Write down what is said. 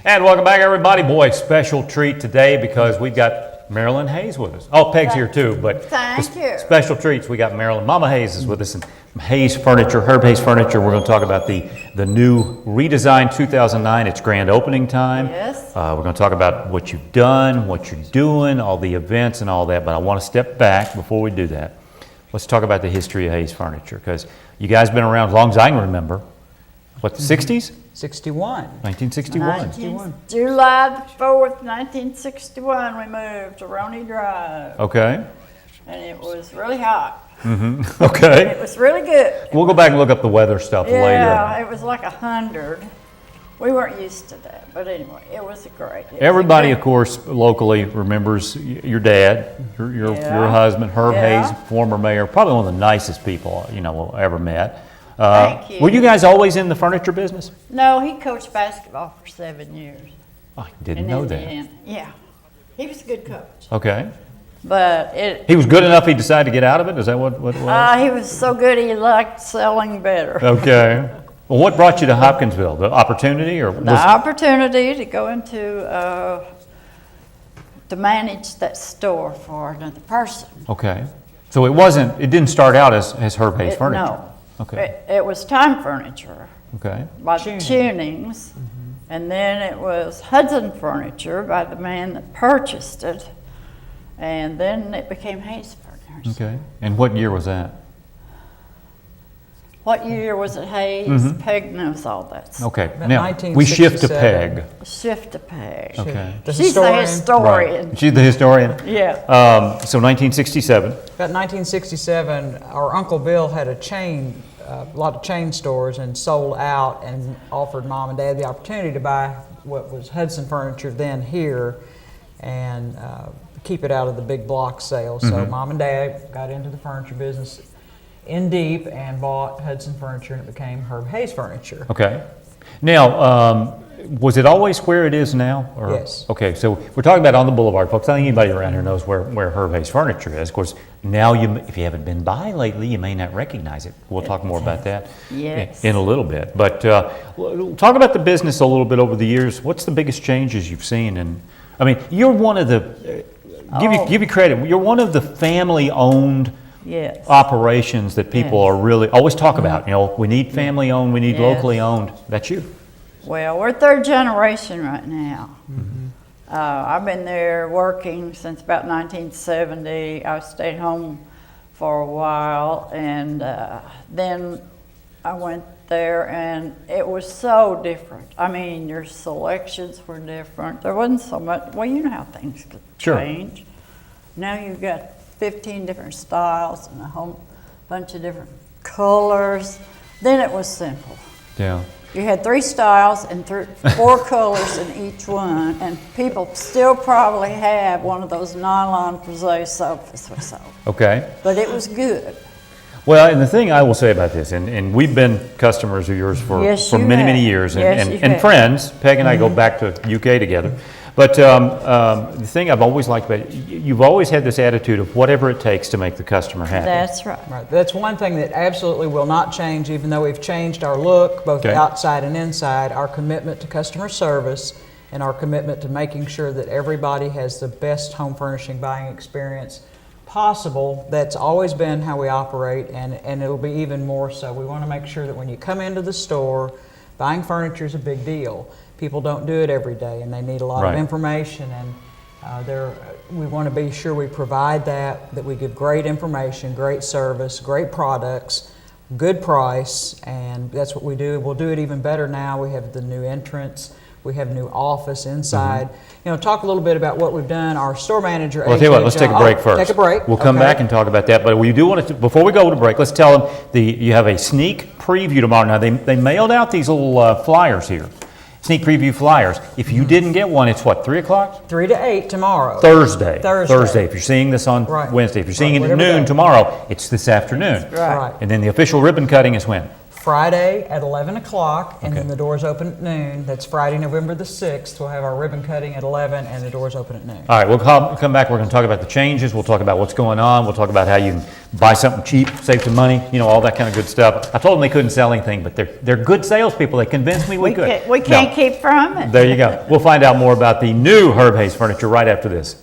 And welcome back, everybody. Boy, special treat today because we've got Marilyn Hays with us. Oh, Peg's here too, but Thank you. Special treats. We got Marilyn. Mama Hays is with us, and Hays Furniture, Herb Hays Furniture. We're going to talk about the new redesigned 2009. It's grand opening time. Yes. We're going to talk about what you've done, what you're doing, all the events and all that. But I want to step back before we do that. Let's talk about the history of Hays Furniture, because you guys have been around as long as I can remember. What, the 60s? 61. 1961. July the 4th, 1961, we moved to Roney Drive. Okay. And it was really hot. Okay. It was really good. We'll go back and look up the weather stuff later. Yeah, it was like 100. We weren't used to that, but anyway, it was great. Everybody, of course, locally remembers your dad, your husband, Herb Hays, former mayor, probably one of the nicest people ever met. Thank you. Were you guys always in the furniture business? No, he coached basketball for 7 years. I didn't in know that. Indiana. Yeah, he was a good coach. Okay. But he was good enough he decided to get out of it? Is that what it was? he was so good he liked selling better. Okay. Well, what brought you to Hopkinsville? The opportunity, or The opportunity to go into to manage that store for another person. Okay. So it didn't start out as Herb Hays Furniture. No. Okay. It was Time Furniture Okay. by the Tunings, and then it was Hudson Furniture by the man that purchased it, and then it became Hays Furniture. Okay. And what year was that? What year was it Hays? Peg knows all that stuff. Okay. Now, we shift to Peg. Shift to Peg. Okay. She's the historian. Right. She's the historian? Yeah. So 1967. About 1967, our Uncle Bill had a lot of chain stores, and sold out and offered Mom and Dad the opportunity to buy what was Hudson Furniture then here and keep it out of the big block sales. So Mom and Dad got into the furniture business in deep and bought Hudson Furniture, and it became Herb Hays Furniture. Okay. Now, was it always where it is now? Or? Yes. Okay, so we're talking about on the boulevard, folks. I think anybody around here knows where Herb Hays Furniture is. Of course, now if you haven't been by lately, you may not recognize it. We'll talk more about that in a little bit. But talk about the business a little bit over the years. What's the biggest changes you've seen? And I mean, you're one of the, give you credit, you're one of the family-owned operations that people are really always talk about. We need family owned, we need locally owned. That's you. Well, we're third generation right now. I've been there working since about 1970. I stayed home for a while, and then I went there, and it was so different. I mean, your selections were different. There wasn't so much, well, you know how things could change. Now you've got 15 different styles and a whole bunch of different colors. Then it was simple. Yeah. You had 3 styles and 4 colors in each one, and people still probably have one of those nylon Frisé sofas or so. Okay. But it was good. Well, and the thing I will say about this, and we've been customers of yours for many, many years, and friends. Peg and I go back to UK together. But the thing I've always liked about it, you've always had this attitude of whatever it takes to make the customer happy. That's right. Right. That's one thing that absolutely will not change, even though we've changed our look, both outside and inside, our commitment to customer service and our commitment to making sure that everybody has the best home furnishing buying experience possible. That's always been how we operate, and it'll be even more so. We want to make sure that when you come into the store, buying furniture is a big deal. People don't do it every day, and they need a lot of information, and we want to be sure we provide that we give great information, great service, great products, good price, and that's what we do. We'll do it even better now. We have the new entrance. We have a new office inside. Talk a little bit about what we've done. Our store manager, well, I'll tell you what, let's take a break first. Take a break. We'll come back and talk about that, but we do want to, before we go to break, let's tell them you have a sneak preview tomorrow. Now, they mailed out these little flyers here. Sneak preview flyers. If you didn't get one, it's what, 3 o'clock? 3 to 8 tomorrow. Thursday. If you're seeing this on Wednesday. If you're seeing it at noon tomorrow, it's this afternoon. Right. And then the official ribbon cutting is when? Friday at 11 o'clock, and then Okay. the doors open at noon. That's Friday, November the 6th. We'll have our ribbon cutting at 11, and the doors open at noon. All right, we'll come back, we're gonna talk about the changes, we'll talk about what's going on, we'll talk about how you can buy something cheap, save some money, you know, all that kind of good stuff. I told them they couldn't sell anything, but they're good salespeople, they convinced me we could. We can't No. keep from it. There you go. We'll find out more about the new Herb Hayes furniture right after this.